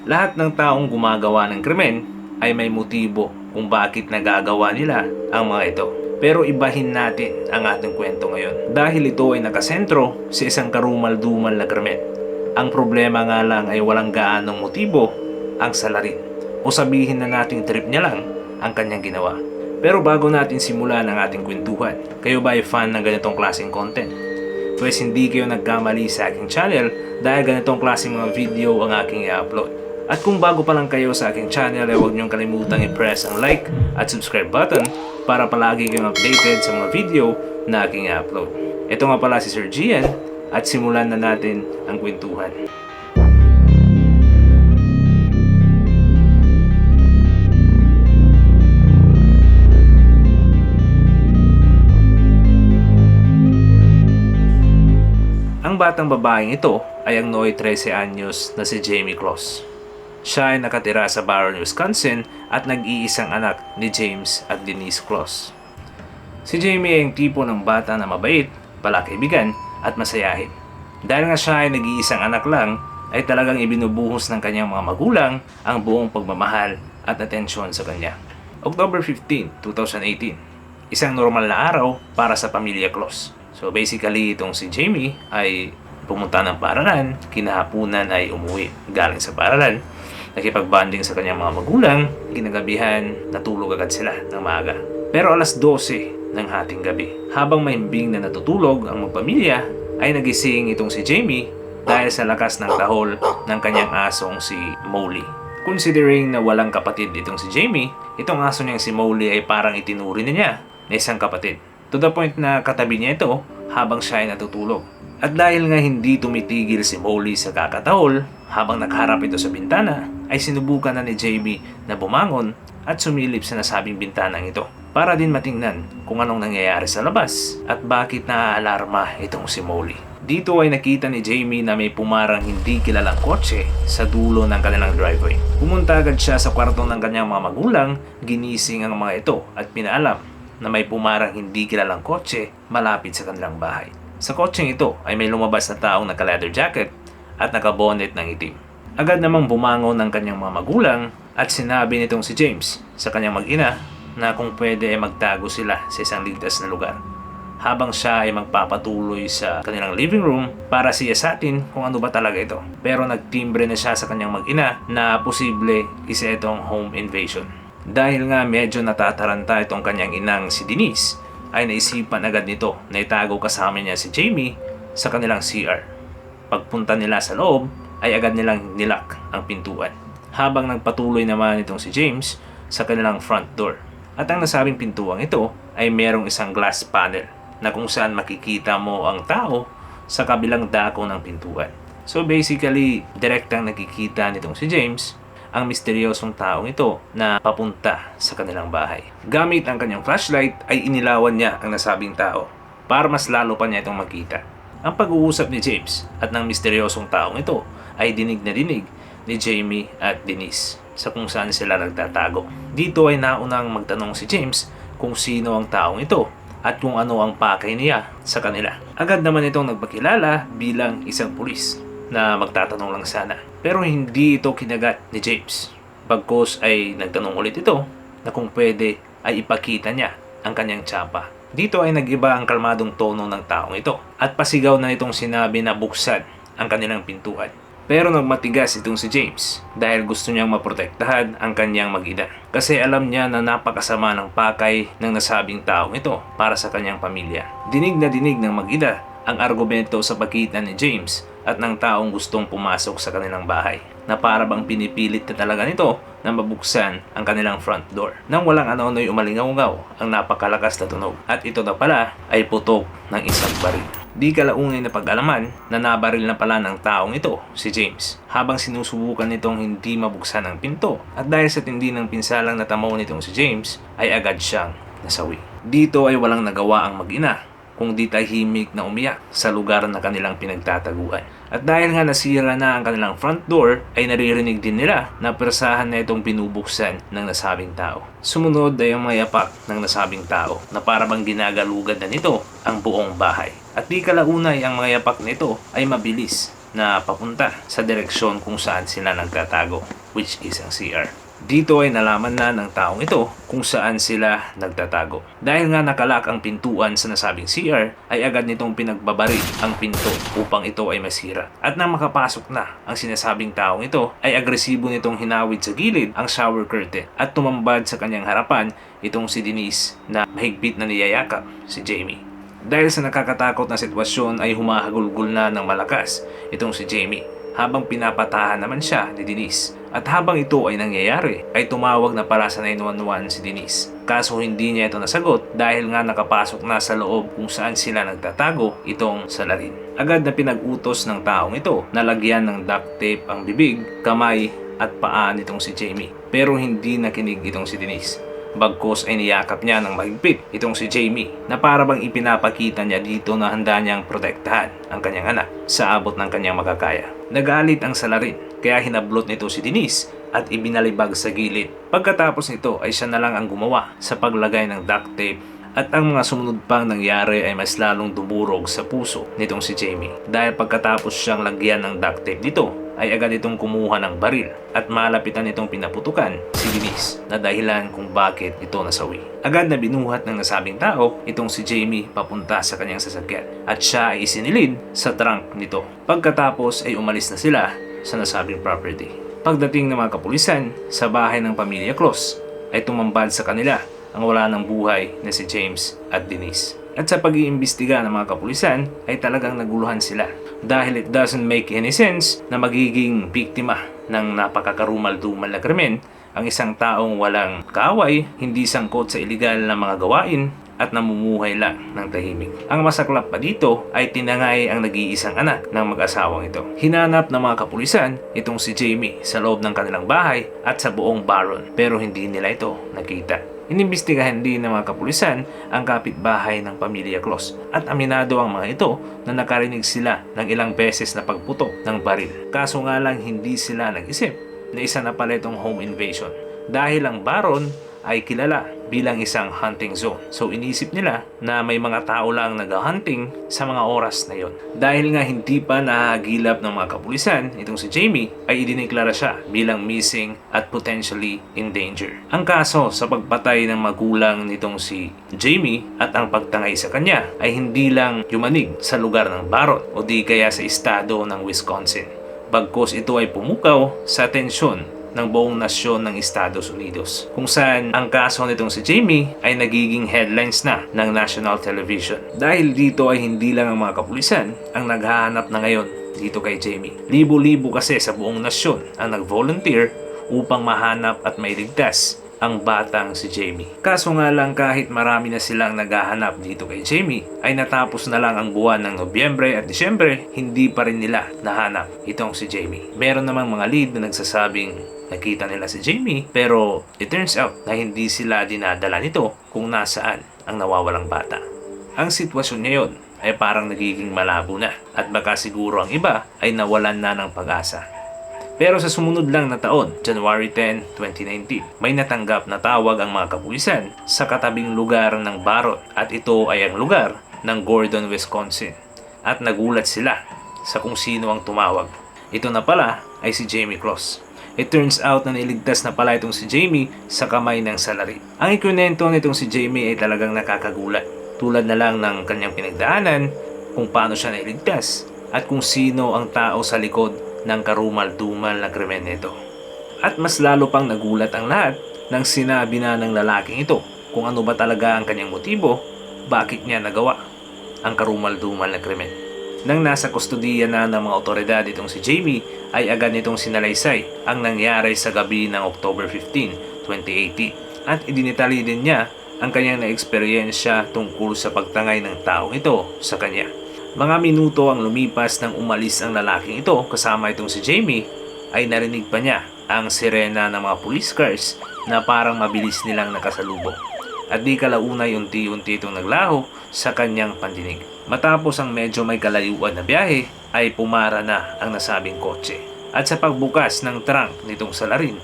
Lahat ng taong gumagawa ng krimen ay may motibo kung bakit nagagawa nila ang mga ito. Pero ibahin natin ang ating kwento ngayon dahil ito ay nakasentro sa isang karumal-dumal na krimen. Ang problema nga lang ay walang gaanong motibo ang salarin o sabihin na nating trip niya lang ang kanyang ginawa. Pero bago natin simulan ang ating kwentuhan, kayo ba ay fan ng ganitong klaseng content? Pues hindi kayo nagkamali sa aking channel dahil ganitong klaseng mga video ang aking i-upload. At kung bago pa lang kayo sa aking channel ay huwag niyong kalimutang i-press ang like at subscribe button para palagi kayong updated sa mga video na aking i-upload. Ito nga pala si Sir Gian at simulan na natin ang kwentuhan. Ang batang babaeng ito ay ang noy 13 anyos na si Jamie Cross. Siya ay nakatira sa Barron, Wisconsin at nag-iisang anak ni James at Denise Cross. Si Jamie ay ang tipo ng bata na mabait, palakaibigan at masayahin. Dahil nga siya ay nag-iisang anak lang, ay talagang ibinubuhos ng kanyang mga magulang ang buong pagmamahal at atensyon sa kanya. October 15, 2018, isang normal na araw para sa pamilya Cross. So basically, itong si Jamie ay pumunta ng paaralan, kinahapunan ay umuwi galing sa paaralan, nakipag-bonding sa kanyang mga magulang, kinagabihan, natulog agad sila ng maaga. Pero alas 12 ng hating gabi, habang mahimbing na natutulog ang magpamilya, ay nagising itong si Jamie dahil sa lakas ng tahol ng kanyang asong si Molly. Considering na walang kapatid itong si Jamie, itong aso niyang si Molly ay parang itinuri na niya na isang kapatid. To the point na katabi niya ito habang siya ay natutulog. At dahil nga hindi tumitigil si Molly sa kakatahol, habang nakaharap ito sa bintana, ay sinubukan na ni Jamie na bumangon at sumilip sa nasabing bintanang ito para din matingnan kung anong nangyayari sa labas at bakit naaalarma itong si Molly. Dito ay nakita ni Jamie na may pumarang hindi kilalang kotse sa dulo ng kanilang driveway. Pumunta agad siya sa kwarto ng kanyang mga magulang, ginising ang mga ito at pinaalam na may pumarang hindi kilalang kotse malapit sa kanilang bahay. Sa kotseng ito ay may lumabas na taong naka-leather jacket at naka-bonnet ng itim. Agad namang bumangon ng kanyang mga magulang at sinabi nitong si James sa kanyang mag-ina na kung pwede ay magtago sila sa isang ligtas na lugar. Habang siya ay magpapatuloy sa kanilang living room para siyasatin kung ano ba talaga ito. Pero nagtimbre na siya sa kanyang mag-ina na posible isa itong home invasion. Dahil nga medyo natataranta itong kanyang inang si Denise, ay naisipan agad nito na itago kasama niya si Jamie sa kanilang CR. Pagpunta nila sa loob, ay agad nilang nilock ang pintuan. Habang nagpatuloy naman itong si James sa kanilang front door. At ang nasabing pintuang ito ay merong isang glass panel na kung saan makikita mo ang tao sa kabilang dako ng pintuan. So basically, direktang nakikita nitong si James ang misteryosong taong ito na papunta sa kanilang bahay. Gamit ang kanyang flashlight ay inilawan niya ang nasabing tao para mas lalo pa niya itong makita. Ang pag-uusap ni James at ng misteryosong taong ito ay dinig na dinig ni Jamie at Denise sa kung saan sila nagtatago. Dito ay naunang magtanong si James kung sino ang taong ito at kung ano ang pakay niya sa kanila. Agad naman itong nagpakilala bilang isang pulis na magtatanong lang sana. Pero hindi ito kinagat ni James. Bagkus ay nagtanong ulit ito na kung pwede ay ipakita niya ang kanyang tsapa. Dito ay nag-iba ang kalmadong tono ng taong ito at pasigaw na itong sinabi na buksan ang kanilang pintuan. Pero nagmatigas itong si James dahil gusto niyang maprotektahan ang kanyang mag-ina. Kasi alam niya na napakasama ng pakay ng nasabing taong ito para sa kanyang pamilya. Dinig na dinig ng mag-ina ang argumento sa pagitan ni James at ng taong gustong pumasok sa kanilang bahay na para bang pinipilit na talaga nito na mabuksan ang kanilang front door. Nang walang ano-ano'y umalingaw-ngaw ang napakalakas na tunog at ito na pala ay putok ng isang baril. Di kalaungay na pag-alaman na nabaril na pala ng taong ito, si James, habang sinusubukan nitong hindi mabuksan ang pinto at dahil sa tindi ng pinsalang natamaw nitong si James ay agad siyang nasawi. Dito ay walang nagawa ang mag-ina kung di tahimik na umiyak sa lugar na kanilang pinagtataguan. At dahil nga nasira na ang kanilang front door, ay naririnig din nila na persahan na itong binubuksan ng nasabing tao. Sumunod ay ang mga yapak ng nasabing tao na parabang ginagalugad na nito ang buong bahay. At di kalaunay ang mga yapak nito ay mabilis na papunta sa direksyon kung saan sila nagtatago, which is ang CR. Dito ay nalaman na ng taong ito kung saan sila nagtatago. Dahil nga nakalak ang pintuan sa nasabing CR, ay agad nitong pinagbabaril ang pinto upang ito ay masira. At nang makapasok na ang sinasabing taong ito, ay agresibo nitong hinawid sa gilid ang shower curtain at tumambad sa kanyang harapan itong si Denise na mahigpit na niyayakap si Jamie. Dahil sa nakakatakot na sitwasyon ay humahagulgol na ng malakas itong si Jamie habang pinapatahan naman siya ni Denise. At habang ito ay nangyayari, ay tumawag na pala sa 911 si Denise. Kaso hindi niya ito nasagot dahil nga nakapasok na sa loob kung saan sila nagtatago itong salarin. Agad na pinag-utos ng taong ito na lagyan ng duct tape ang bibig, kamay at paa nitong si Jamie. Pero hindi nakinig itong si Denise. Bagkos ay niyakap niya ng mahigpit itong si Jamie na para bang ipinapakita niya dito na handa niyang protektahan ang kanyang anak sa abot ng kanyang makakaya. Nagalit ang salarin kaya hinablot nito si Denise at ibinalibag sa gilid. Pagkatapos nito ay siya na lang ang gumawa sa paglagay ng duct tape at ang mga sumunod pang nangyari ay mas lalong dumurog sa puso nitong si Jamie. Dahil pagkatapos siyang lagyan ng duct tape dito ay agad itong kumuha ng baril at malapitan itong pinaputukan si Denise na dahilan kung bakit ito nasawi. Agad na binuhat ng nasabing tao itong si Jamie papunta sa kanyang sasakyan at siya ay isinilid sa trunk nito. Pagkatapos ay umalis na sila sa nasabing property. Pagdating ng mga kapulisan sa bahay ng pamilya Cross ay tumambad sa kanila ang wala ng buhay na si James at Denise. At sa pag-iimbestiga ng mga kapulisan ay talagang naguluhan sila dahil it doesn't make any sense na magiging biktima ng napakakarumal-dumal na krimen ang isang taong walang kaaway, hindi sangkot sa iligal na mga gawain at namumuhay lang ng tahimik. Ang masaklap pa dito ay tinangay ang nag-iisang anak ng mag-asawang ito. Hinanap ng mga kapulisan itong si Jamie sa loob ng kanilang bahay at sa buong baron pero hindi nila ito nakita. Inimbestigahan din ng mga kapulisan ang kapitbahay ng pamilya Cross at aminado ang mga ito na nakarinig sila ng ilang beses na pagputok ng baril. Kaso nga lang hindi sila nag-isip na isa na pala itong home invasion dahil ang baron ay kilala bilang isang hunting zone. So inisip nila na may mga tao lang nag-hunting sa mga oras na yon. Dahil nga hindi pa nahagilap ng mga kapulisan, itong si Jamie ay idineklara siya bilang missing at potentially in danger. Ang kaso sa pagpatay ng magulang nitong si Jamie at ang pagtangay sa kanya ay hindi lang yumanig sa lugar ng baron o di kaya sa estado ng Wisconsin. Bagkos ito ay pumukaw sa tensyon ng buong nasyon ng Estados Unidos, kung saan ang kaso nitong si Jamie ay nagiging headlines na ng national television. Dahil dito ay hindi lang ang mga kapulisan ang naghahanap na ngayon dito kay Jamie. Libo-libo kasi sa buong nasyon ang nag-volunteer upang mahanap at mailigtas ang batang si Jamie. Kaso nga lang kahit marami na silang naghahanap dito kay Jamie, ay natapos na lang ang buwan ng Nobyembre at Disyembre, hindi pa rin nila nahanap itong si Jamie. Meron namang mga lead na nagsasabing nakita nila si Jamie, pero it turns out na hindi sila dinadala nito kung nasaan ang nawawalang bata. Ang sitwasyon ngayon ay parang nagiging malabo na at baka siguro ang iba ay nawalan na ng pag-asa. Pero sa sumunod lang na taon, January 10, 2019, may natanggap na tawag ang mga kapulisan sa katabing lugar ng Baron at ito ay ang lugar ng Gordon, Wisconsin. At nagulat sila sa kung sino ang tumawag. Ito na pala ay si Jamie Cross. It turns out na niligtas na pala itong si Jamie sa kamay ng salari. Ang ikwento nitong si Jamie ay talagang nakakagulat. Tulad na lang ng kanyang pinagdaanan, kung paano siya nailigtas at kung sino ang tao sa likod ng karumal-dumal na krimen nito. At mas lalo pang nagulat ang lahat nang sinabi na ng lalaking ito kung ano ba talaga ang kanyang motibo, bakit niya nagawa ang karumal-dumal na krimen. Nang nasa kustodiya na ng mga otoridad itong si Jamie, ay agad nitong sinalaysay ang nangyari sa gabi ng October 15, 2018 at idinitali din niya ang kanyang na-eksperyensya tungkol sa pagtangay ng taong ito sa kanya. Mga minuto ang lumipas nang umalis ang lalaking ito kasama itong si Jamie, ay narinig pa niya ang sirena ng mga police cars na parang mabilis nilang nakasalubong. At di kalaunay unti-unti itong naglaho sa kanyang pandinig. Matapos ang medyo may kalayuan na biyahe ay pumara na ang nasabing kotse. At sa pagbukas ng trunk nitong salarin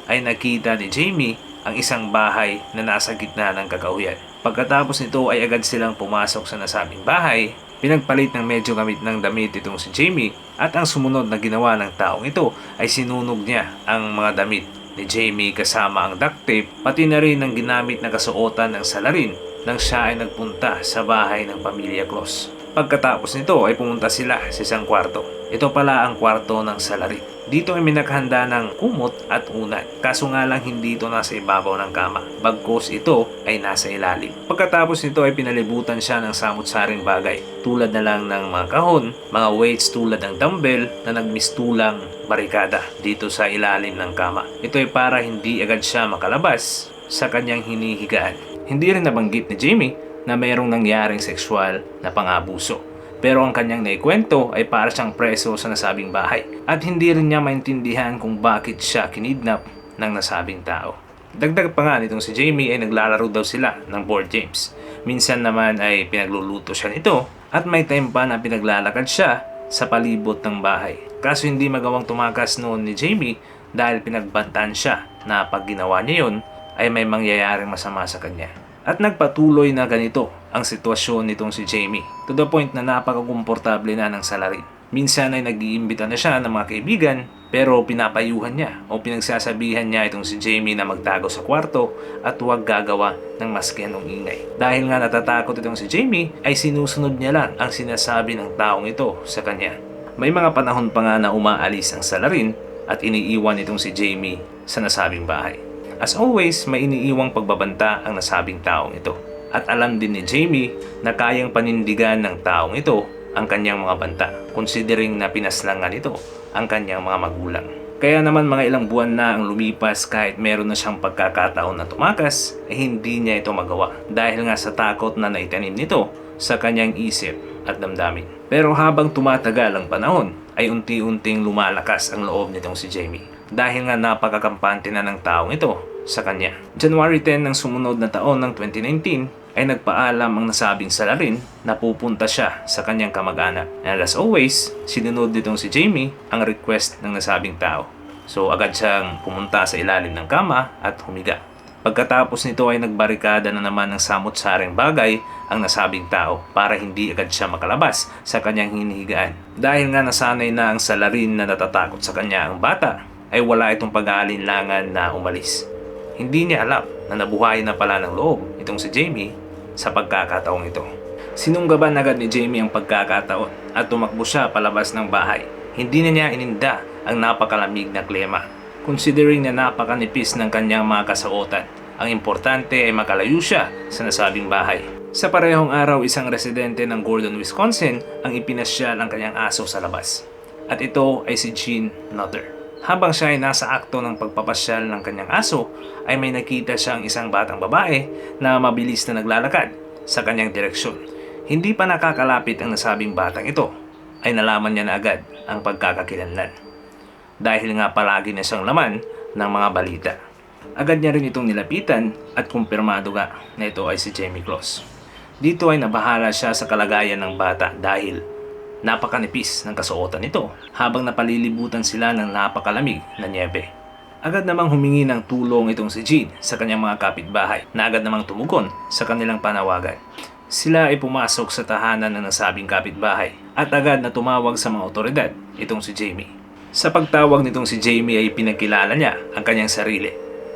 ay nakita ni Jamie ang isang bahay na nasa gitna ng kakahuyan. Pagkatapos nito ay agad silang pumasok sa nasabing bahay Pinagpalit ng medyo gamit ng damit itong si Jamie at ang sumunod na ginawa ng taong ito ay sinunog niya ang mga damit ni Jamie kasama ang duct tape pati na rin ang ginamit na kasuotan ng salarin nang siya ay nagpunta sa bahay ng pamilya Claus. Pagkatapos nito ay pumunta sila sa isang kwarto. Ito pala ang kwarto ng salarin. Dito ay minaghanda ng kumot at unan. Kaso nga lang hindi ito nasa ibabaw ng kama. Bagkus ito ay nasa ilalim. Pagkatapos nito ay pinalibutan siya ng samut-saring bagay. Tulad na lang ng mga kahon, mga weights tulad ng dumbbell na nagmistulang barikada dito sa ilalim ng kama. Ito ay para hindi agad siya makalabas sa kanyang hinihigaan. Hindi rin nabanggit ni Jamie na mayroong nangyaring sexual na pang-abuso. Pero ang kanyang naikwento ay para siyang preso sa nasabing bahay at hindi rin niya maintindihan kung bakit siya kinidnap ng nasabing tao. Dagdag pa nga nitong si Jamie ay naglalaro daw sila ng board games. Minsan naman ay pinagluluto siya nito at may time pa na pinaglalakad siya sa palibot ng bahay. Kaso hindi magawang tumakas noon ni Jamie dahil pinagbantaan siya na pag ginawa niya yun ay may mangyayaring masama sa kanya. At nagpatuloy na ganito ang sitwasyon nitong si Jamie to the point na napakakomportable na ng salarin. Minsan ay nag-iimbita na siya ng mga kaibigan pero pinapayuhan niya o pinagsasabihan niya itong si Jamie na magtago sa kwarto at huwag gagawa ng maski anong ingay. Dahil nga natatakot itong si Jamie ay sinusunod niya lang ang sinasabi ng taong ito sa kanya. May mga panahon pa nga na umaalis ang salarin at iniiwan itong si Jamie sa nasabing bahay. As always, may iniiwang pagbabanta ang nasabing taong ito. At alam din ni Jamie na kayang panindigan ng taong ito ang kanyang mga banta, considering na pinaslangan ito ang kanyang mga magulang. Kaya naman mga ilang buwan na ang lumipas kahit meron na siyang pagkakataon na tumakas, ay hindi niya ito magawa dahil nga sa takot na naitanim nito sa kanyang isip at damdamin. Pero habang tumatagal ang panahon, ay unti-unting lumalakas ang loob nitong si Jamie dahil nga napakakampante na ng taong ito sa kanya. January 10 ng sumunod na taon ng 2019 ay nagpaalam ang nasabing salarin na pupunta siya sa kanyang kamag-anak. And as always, sinunod nitong si Jamie ang request ng nasabing tao. So agad siyang pumunta sa ilalim ng kama at humiga. Pagkatapos nito ay nagbarikada na naman ng samut-saring bagay ang nasabing tao para hindi agad siya makalabas sa kanyang hinihigaan. Dahil nga nasanay na ang salarin na natatakot sa kanya ang bata, ay wala itong pag-aalinlangan na umalis. Hindi niya alam na nabuhay na pala ng loob itong si Jamie sa pagkakataong ito. Sinunggaban agad ni Jamie ang pagkakataon at tumakbo siya palabas ng bahay. Hindi na niya ininda ang napakalamig na klima. Considering na napakanipis ng kanyang mga kasuotan, ang importante ay makalayo siya sa nasabing bahay. Sa parehong araw, isang residente ng Gordon, Wisconsin ang ipinasyal ang kanyang aso sa labas. At ito ay si Gene Nutter. Habang siya ay nasa akto ng pagpapasyal ng kanyang aso, ay may nakita siyang isang batang babae na mabilis na naglalakad sa kanyang direksyon. Hindi pa nakakalapit ang nasabing batang ito, ay nalaman niya na agad ang pagkakakilanlan. Dahil nga palagi na siyang laman ng mga balita. Agad niya rin itong nilapitan at kumpirmado nga na ito ay si Jamie Claus. Dito ay nabahala siya sa kalagayan ng bata dahil napakanipis ng kasuotan nito habang napalilibutan sila ng napakalamig na nyebe. Agad namang humingi ng tulong itong si Gene sa kanyang mga kapitbahay na agad namang tumugon sa kanilang panawagan. Sila ay pumasok sa tahanan ng nasabing kapitbahay at agad na tumawag sa mga otoridad itong si Jamie. Sa pagtawag nitong si Jamie ay pinagkilala niya ang kanyang sarili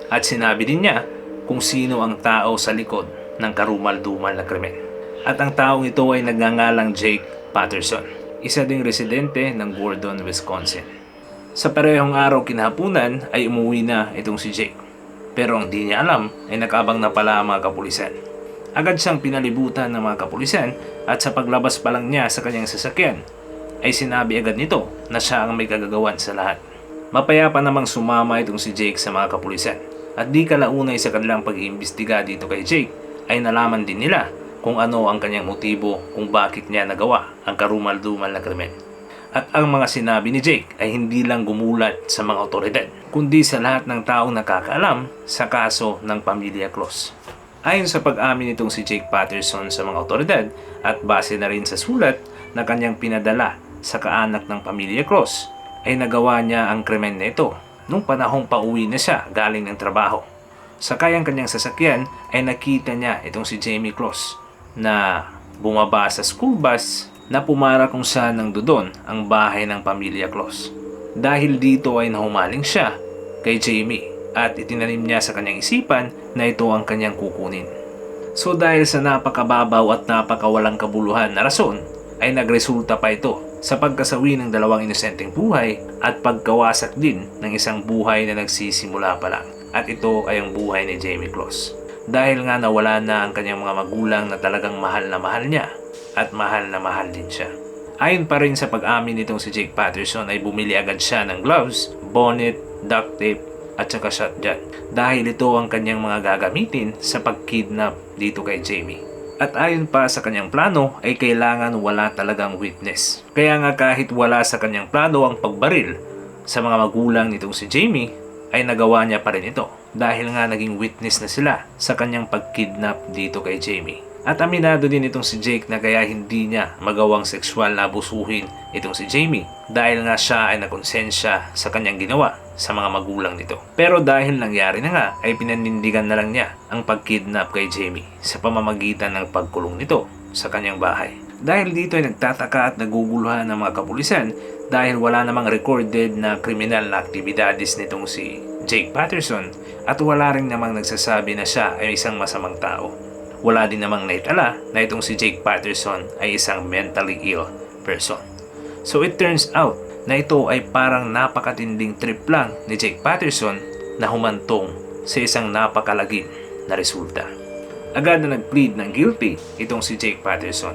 at sinabi din niya kung sino ang tao sa likod ng karumal-dumal na krimen. At ang taong ito ay nagngangalang Jake Patterson, isa ding residente ng Gordon, Wisconsin. Sa parehong araw kinahapunan ay umuwi na itong si Jake. Pero ang di niya alam ay nakabang na pala ang mga kapulisan. Agad siyang pinalibutan ng mga kapulisan at sa paglabas pa lang niya sa kanyang sasakyan ay sinabi agad nito na siya ang may kagagawan sa lahat. Mapayapa namang sumama itong si Jake sa mga kapulisan at di kalaunay sa kanilang pag-iimbestiga dito kay Jake ay nalaman din nila kung ano ang kanyang motibo kung bakit niya nagawa ang karumal-dumal na krimen. At ang mga sinabi ni Jake ay hindi lang gumulat sa mga otoridad, kundi sa lahat ng taong nakakaalam sa kaso ng pamilya Claus. Ayon sa pag-amin nitong si Jake Patterson sa mga otoridad at base na rin sa sulat na kanyang pinadala sa kaanak ng pamilya Claus, ay nagawa niya ang krimen na ito nung panahong pauwi na siya galing ng trabaho. Sakay ang kanyang sasakyan ay nakita niya itong si Jamie Claus na bumaba sa school bus na pumara kung saan nangdoon ang bahay ng pamilya Claus. Dahil dito ay nahumaling siya kay Jamie at itinanim niya sa kanyang isipan na ito ang kanyang kukunin. So dahil sa napakababaw at napakawalang kabuluhan na rason, ay nagresulta pa ito sa pagkasawi ng dalawang inosenteng buhay at pagkawasak din ng isang buhay na nagsisimula pa lang. At ito ay ang buhay ni Jamie Claus. Dahil nga nawala na ang kanyang mga magulang na talagang mahal na mahal niya at mahal na mahal din siya. Ayon pa rin sa pag-amin nitong si Jake Patterson ay bumili agad siya ng gloves, bonnet, duct tape at saka shotgun. Dahil ito ang kanyang mga gagamitin sa pag-kidnap dito kay Jamie. At ayon pa sa kanyang plano ay kailangan wala talagang witness. Kaya nga kahit wala sa kanyang plano ang pagbaril sa mga magulang nitong si Jamie ay nagawa niya pa rin ito. Dahil nga naging witness na sila sa kanyang pag-kidnap dito kay Jamie. At aminado din itong si Jake na kaya hindi niya magawang sexual na abusuhin itong si Jamie dahil nga siya ay nakonsensya sa kanyang ginawa sa mga magulang nito. Pero dahil nangyari na nga ay pinanindigan na lang niya ang pag-kidnap kay Jamie sa pamamagitan ng pagkulong nito sa kanyang bahay. Dahil dito ay nagtataka at naguguluhan ng mga kapulisan dahil wala namang recorded na kriminal na aktibidades nitong si Jake Patterson at wala rin namang nagsasabi na siya ay isang masamang tao. Wala din namang naitala na itong si Jake Patterson ay isang mentally ill person. So it turns out na ito ay parang napakatinding trip lang ni Jake Patterson na humantong sa isang napakalagim na resulta. Agad na nag-plead ng guilty itong si Jake Patterson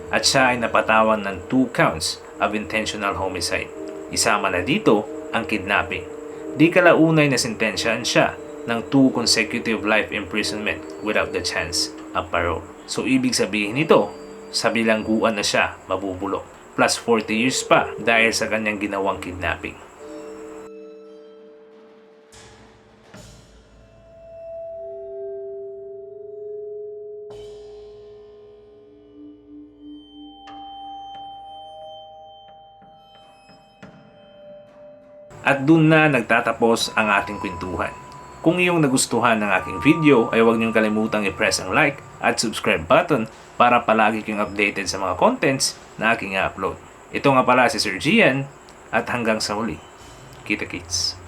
at siya ay napatawan ng 2 counts of intentional homicide. Isama na dito ang kidnapping. Di kalaunay na sentensyahan siya ng 2 consecutive life imprisonment without the chance of parole. So ibig sabihin nito, sa bilangguan na siya mabubulok. Plus 40 years pa dahil sa kanyang ginawang kidnapping. At dun na nagtatapos ang ating kwentuhan. Kung iyong nagustuhan ng aking video ay huwag niyong kalimutang i-press ang like at subscribe button para palagi kayong updated sa mga contents na aking i-upload. Ito nga pala si Sir Gian at hanggang sa huli. Kita-kits!